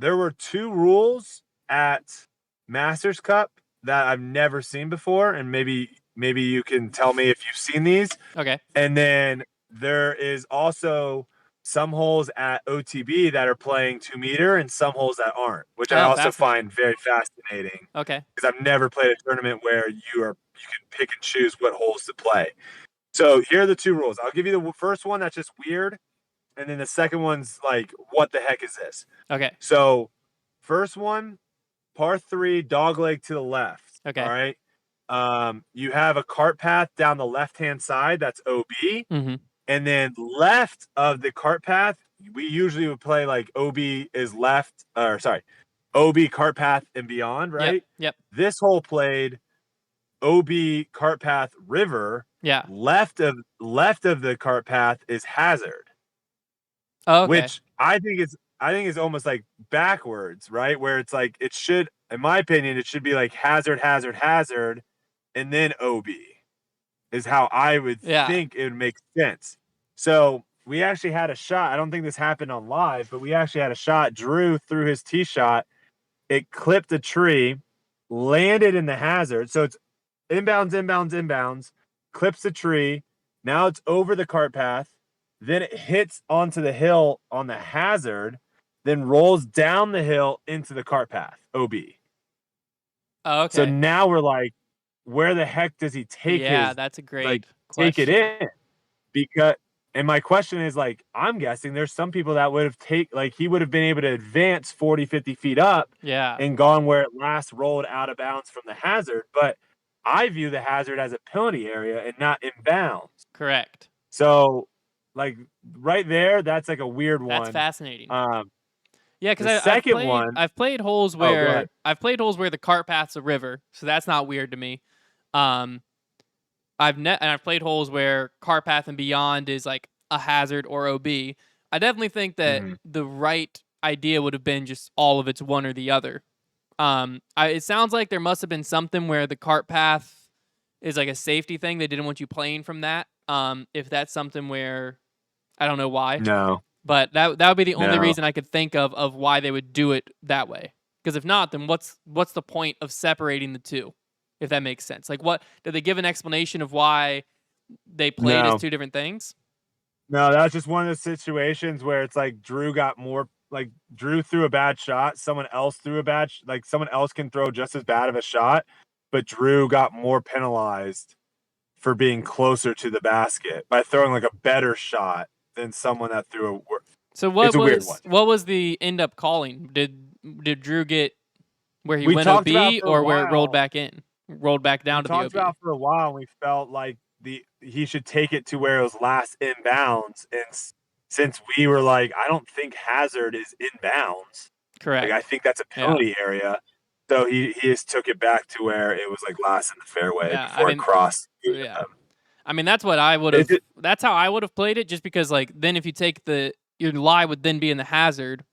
there were two rules at Masters Cup that I've never seen before, and maybe you can tell me if you've seen these. Okay. And then there is also some holes at OTB that are playing 2 meter and some holes that aren't, which I Oh, also fascinating. find very fascinating Okay. because I've never played a tournament where you can pick and choose what holes to play. So here are the two rules. I'll give you the first one that's just weird, and then the second one's like, what the heck is this? Okay. So first one, par 3, dogleg to the left. All Okay. right. You have a cart path down the left-hand side. That's OB. Mm-hmm. And then left of the cart path, we usually would play like OB is left, or sorry, OB cart path and beyond, Yep. right? Yep. This hole played OB cart path river. Yeah. Left of the cart path is hazard. Oh, okay. Which I think is almost like backwards, right? Where it's like it should, in my opinion, it should be like hazard, hazard, hazard, and then OB is how I would think it would make sense. So we actually had a shot. I don't think this happened on live, but we actually had a shot. Drew threw his tee shot. It clipped a tree, landed in the hazard. So it's inbounds, inbounds, inbounds, clips the tree. Now it's over the cart path. Then it hits onto the hill on the hazard, then rolls down the hill into the cart path, OB. Oh, okay. So now we're like, where the heck does he take that's a great take question. it in? Because, and my question is like, I'm guessing there's some people that would have he would have been able to advance 40, 50 feet up and gone where it last rolled out of bounds from the hazard. But I view the hazard as a penalty area and not in bounds. Correct. So, like right there, that's like a weird one. That's fascinating. Yeah, because I've played holes where the cart path's a river, so that's not weird to me. I've played holes where cart path and beyond is like a hazard or OB. I definitely think that the right idea would have been just all of it's one or the other. It sounds like there must have been something where the cart path is like a safety thing. They didn't want you playing from that. If that's something where I don't know why. No. But that would be the only reason I could think of why they would do it that way. Because if not, then what's the point of separating the two? If that makes sense. Like, what did they give an explanation of why they played as two different things? No, that was just one of the situations where it's like Drew threw a bad shot. Someone else threw a bad, someone else can throw just as bad of a shot, but Drew got more penalized for being closer to the basket by throwing like a better shot than someone that threw a. So what was the end up calling? Did Drew get where he went OB or where it rolled back in? Rolled back down to the OB. We talked about for a while, and we felt like he should take it to where it was last inbounds. And since we were like, I don't think hazard is inbounds. Correct. Like, I think that's a penalty area. So he just took it back to where it was like last in the fairway before it crossed. Yeah. I mean, that's what I would have. That's how I would have played it. Just because, like, then if you take your lie would then be in the hazard.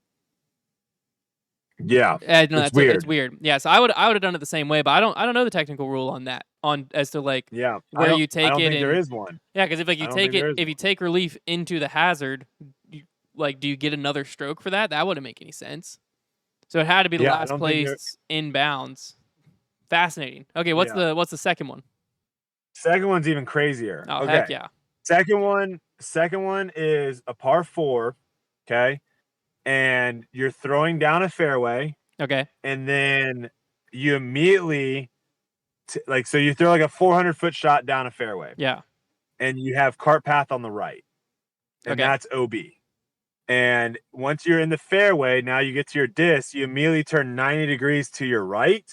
Yeah, it's weird. It's weird. Yeah, so I would have done it the same way, but I don't know the technical rule on that as to like where you take it. I don't think there is one. Yeah, because if you take relief into the hazard, do you get another stroke for that? That wouldn't make any sense. So it had to be the last place inbounds. Fascinating. Okay, what's the second one? Second one's even crazier. Oh, okay. Heck yeah. Second one is a par 4. Okay. And you're throwing down a fairway. Okay. And then you immediately, so you throw like a 400-foot shot down a fairway. Yeah. And you have cart path on the right. And that's OB. And once you're in the fairway, now you get to your disc, you immediately turn 90 degrees to your right.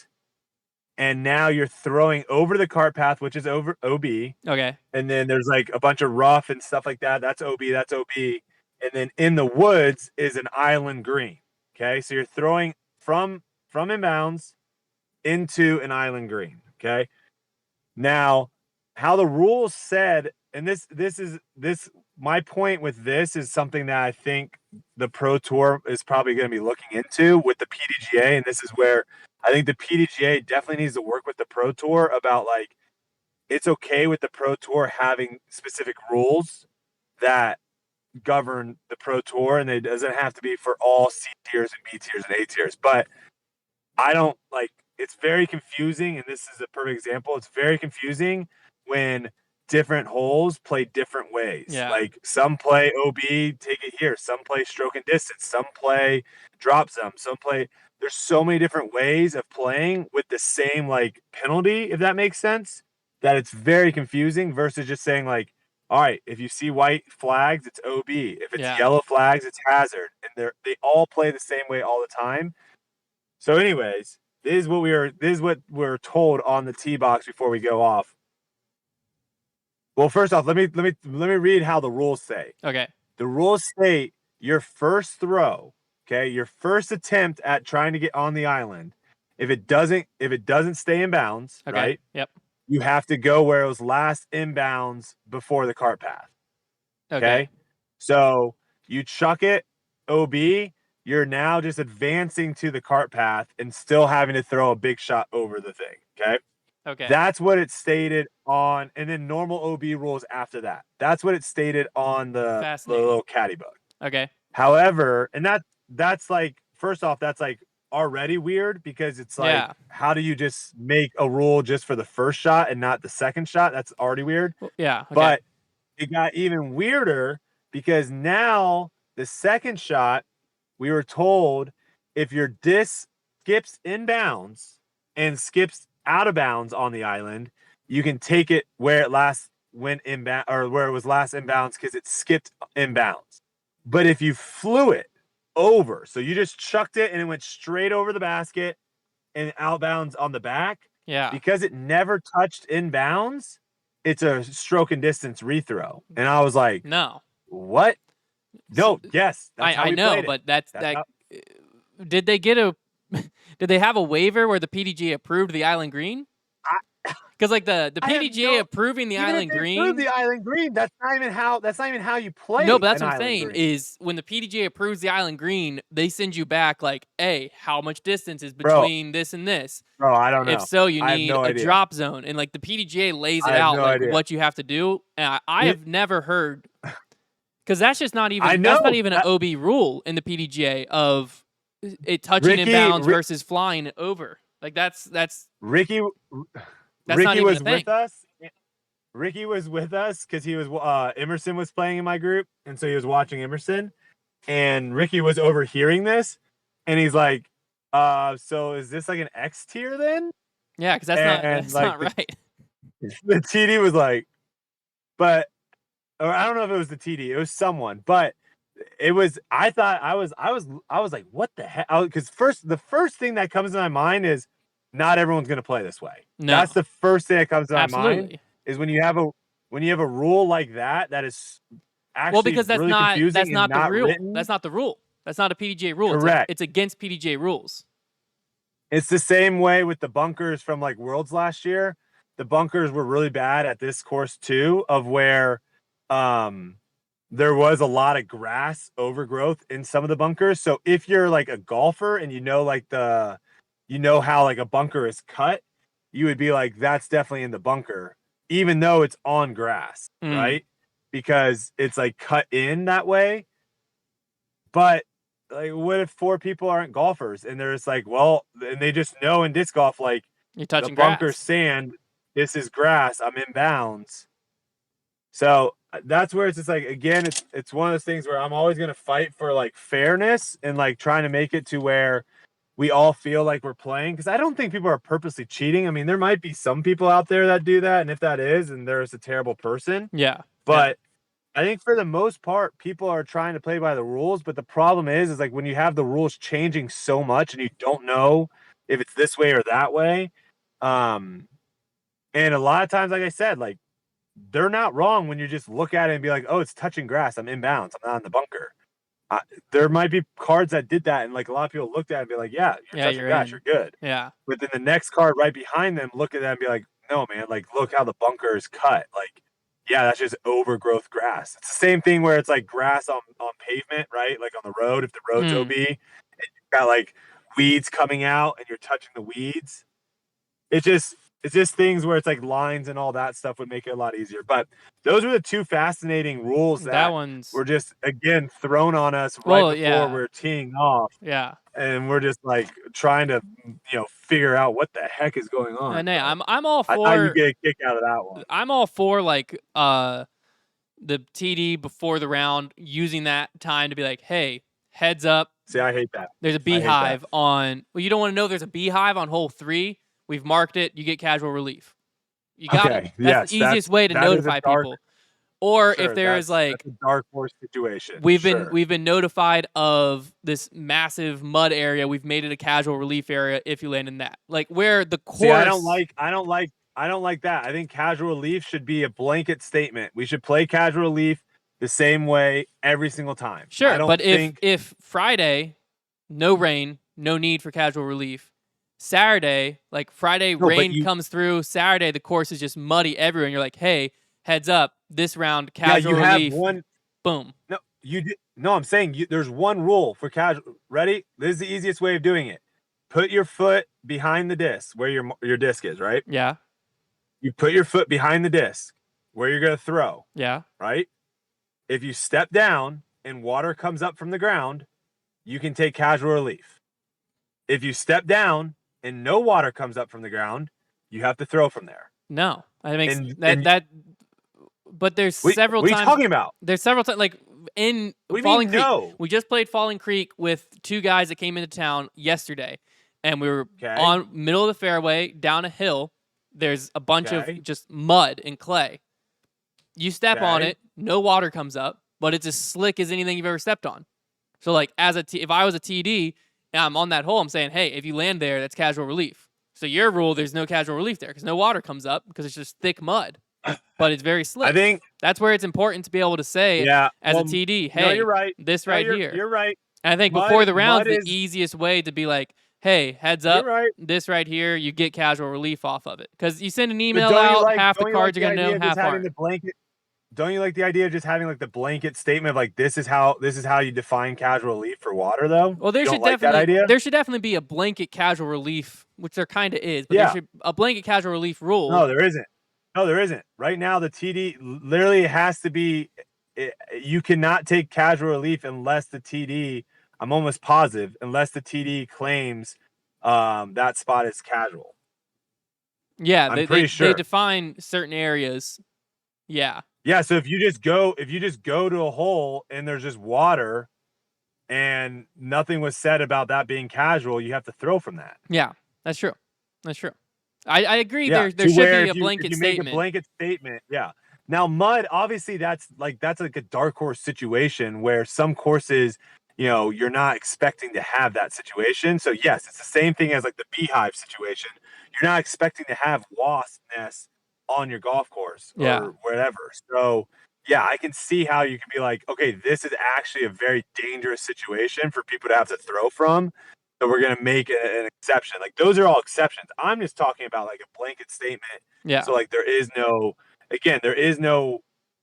And now you're throwing over the cart path, which is over OB. Okay. And then there's like a bunch of rough and stuff like that. That's OB. That's OB. And then in the woods is an island green. Okay. So you're throwing from inbounds into an island green. Okay. Now, how the rules said, and my point with this is something that I think the Pro Tour is probably going to be looking into with the PDGA. And this is where I think the PDGA definitely needs to work with the Pro Tour about like, it's okay with the Pro Tour having specific rules that govern the Pro Tour, and it doesn't have to be for all C tiers and B tiers and A tiers. But I don't like. It's very confusing, and this is a perfect example. It's very confusing when different holes play different ways. Yeah. Like some play OB, take it here. Some play stroke and distance. Some play drop zone. Some play. There's so many different ways of playing with the same like penalty, if that makes sense, that it's very confusing versus just saying like, all right, if you see white flags, it's OB. If it's yellow flags, it's hazard. And they all play the same way all the time. So anyways, this is what we're told on the tee box before we go off. Well, first off, let me read how the rules say. Okay. The rules state your first throw, okay, your first attempt at trying to get on the island, if it doesn't stay in bounds, right? Yep. You have to go where it was last inbounds before the cart path. Okay? So you chuck it OB, you're now just advancing to the cart path and still having to throw a big shot over the thing. Okay. That's what it stated on, and then normal OB rules after that. That's what it stated on the little caddy book. Okay. However, and that's like, first off, that's like already weird because it's like, how do you just make a rule just for the first shot and not the second shot? That's already weird. Yeah. Okay. But it got even weirder because now the second shot, we were told if your disc skips inbounds and skips out of bounds on the island, you can take it where it last went inbound or where it was last inbounds because it skipped inbounds. But if you flew it over, so you just chucked it and it went straight over the basket and outbounds on the back, because it never touched inbounds, it's a stroke and distance rethrow. And I was like, no, what? No, yes, that's I know, but that's that. Did they get a? Did they have a waiver where the PDGA approved the island green? Because like the PDGA approving the island green, approve the island green. That's not even how you play. No, but that's what I'm saying is when the PDGA approves the island green, they send you back like, hey, how much distance is between this and this? Bro, I don't know. If so, you need a drop zone, and like the PDGA lays it out like what you have to do. And I have never heard, because that's just not even that's not even an OB rule in the PDGA of it touching inbounds versus flying it over. Like that's Ricky. That's Ricky was with us. Ricky was with us because he was Emerson was playing in my group, and so he was watching Emerson. And Ricky was overhearing this, and he's like, so is this like an X tier then?" Yeah, because that's not right. The TD was like, or I don't know if it was the TD, it was someone, but it was. I thought I was like, what the heck? Because the first thing that comes to my mind is, not everyone's going to play this way. No. That's the first thing that comes to my mind is when you have a rule like that is actually because that's really not confusing. That's not the rule. Written. That's not the rule. That's not a PDGA rule. Correct. It's against PDGA rules. It's the same way with the bunkers from like Worlds last year. The bunkers were really bad at this course too, of where there was a lot of grass overgrowth in some of the bunkers. So if you're like a golfer and you know how like a bunker is cut, you would be like, that's definitely in the bunker, even though it's on grass, right? Because it's like cut in that way. But like, what if 4 people aren't golfers and they're just like, well, and they just know in disc golf, like, you're touching the bunker's sand, this is grass, I'm in bounds. So that's where it's just like, again, it's one of those things where I'm always going to fight for like fairness and like trying to make it to where we all feel like we're playing, because I don't think people are purposely cheating. I mean, there might be some people out there that do that, and if that is, and there's a terrible person. Yeah. But I think for the most part, people are trying to play by the rules. But the problem is like when you have the rules changing so much and you don't know if it's this way or that way. And a lot of times, like I said, like they're not wrong when you just look at it and be like, oh, it's touching grass, I'm inbounds, I'm not in the bunker. There might be cards that did that, and like a lot of people looked at it and be like, yeah, you're touching grass, you're good. Yeah. But then the next card right behind them look at that and be like, no, man, like look how the bunker is cut. Like, yeah, that's just overgrowth grass. It's the same thing where it's like grass on pavement, right? Like on the road, if the road's OB, and you've got like weeds coming out and you're touching the weeds. It just It's just things where it's like lines and all that stuff would make it a lot easier. But those were the two fascinating rules that were just, again, thrown on us right before we're teeing off. Yeah. And we're just like trying to, figure out what the heck is going on. And hey, I'm all for. I thought you get a kick out of that one. I'm all for like the TD before the round, using that time to be like, hey, heads up. See, I hate that. There's a beehive on. Well, you don't want to know there's a beehive on hole 3. We've marked it. You get casual relief. You got it. That's the easiest way to notify people. Or if there is like that's a dark horse situation. We've been notified of this massive mud area. We've made it a casual relief area if you land in that. Like where the course. See, I don't like that. I think casual relief should be a blanket statement. We should play casual relief the same way every single time. Sure, but if Friday, no rain, no need for casual relief. Saturday, like Friday, rain comes through. Saturday, the course is just muddy everywhere, and you're like, hey, heads up, this round casual relief. Have one. Boom. No, no, I'm saying there's one rule for casual. Ready? This is the easiest way of doing it. Put your foot behind the disc where your disc is, right? Yeah. You put your foot behind the disc where you're going to throw. Yeah. Right? If you step down and water comes up from the ground, you can take casual relief. If you step down and no water comes up from the ground, you have to throw from there. No. I mean, but there's several times. What are you talking about? There's several times, like in Falling Creek. No? We just played Falling Creek with 2 guys that came into town yesterday, and we were on middle of the fairway down a hill. There's a bunch of just mud and clay. You step on it, no water comes up, but it's as slick as anything you've ever stepped on. So, like, if I was a TD and I'm on that hole, I'm saying, hey, if you land there, that's casual relief. So your rule, there's no casual relief there because no water comes up because it's just thick mud. But it's very slick. I think that's where it's important to be able to say as a TD, hey, no, you're right. This here. You're right. And I think before the round, the easiest way to be like, hey, heads up, this right here, you get casual relief off of it. Because you send an email out, half the cards are going to know, half aren't. Don't you like the idea of just having like the blanket statement of like this is how you define casual relief for water though? Well, there should definitely be a blanket casual relief, which there kind of is, but there should a blanket casual relief rule. No, there isn't. Right now, the TD literally has to be. You cannot take casual relief unless the TD. I'm almost positive unless the TD claims that spot is casual. Yeah, I'm pretty sure they define certain areas. Yeah. Yeah, so if you just go to a hole and there's just water and nothing was said about that being casual, you have to throw from that. Yeah, that's true. I agree. There should be a blanket statement. Make a blanket statement. Yeah. Now mud, obviously that's like a dark horse situation where some courses, you're not expecting to have that situation. So yes, it's the same thing as like the beehive situation. You're not expecting to have wasp nests on your golf course or wherever. So yeah, I can see how you can be like, okay, this is actually a very dangerous situation for people to have to throw from. So we're going to make an exception. Like those are all exceptions. I'm just talking about like a blanket statement. Yeah. So like there is no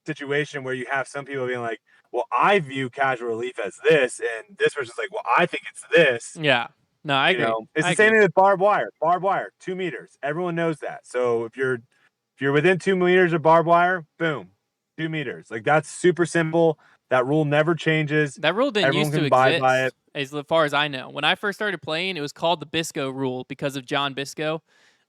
situation where you have some people being like, well, I view casual relief as this, and this person's like, well, I think it's this. Yeah. No, I agree. It's the same thing with barbed wire. Barbed wire, 2 meters. Everyone knows that. So if you're within 2 meters of barbed wire, boom, 2 meters. Like that's super simple. That rule never changes. That rule didn't used to exist, by it. As far as I know. When I first started playing, it was called the Bisco rule because of John Bisco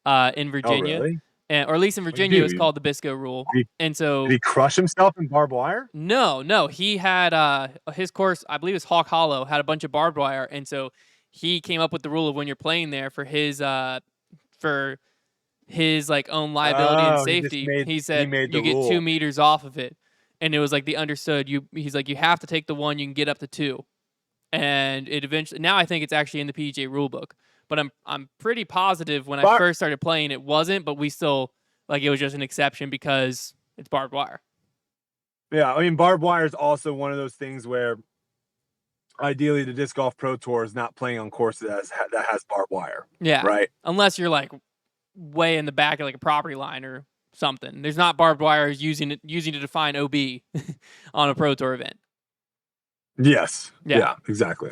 in Virginia. Oh, really? Or at least in Virginia, it was called the Bisco rule. Did he crush himself in barbed wire? No. He had his course, I believe it was Hawk Hollow, had a bunch of barbed wire. And so he came up with the rule of when you're playing there for his like own liability and safety. He said you get 2 meters off of it. And it was like the understood. He's like, you have to take the one, you can get up to 2. And it eventually, now I think it's actually in the PGA rulebook. But I'm pretty positive when I first started playing it wasn't, but we still, like, it was just an exception because it's barbed wire. Yeah, I mean, barbed wire is also one of those things where ideally the Disc Golf Pro Tour is not playing on courses that has barbed wire. Yeah. Right? Unless you're, like, way in the back of, like, a property line or something. There's not barbed wire using to define OB on a Pro Tour event. Yes. Yeah, exactly.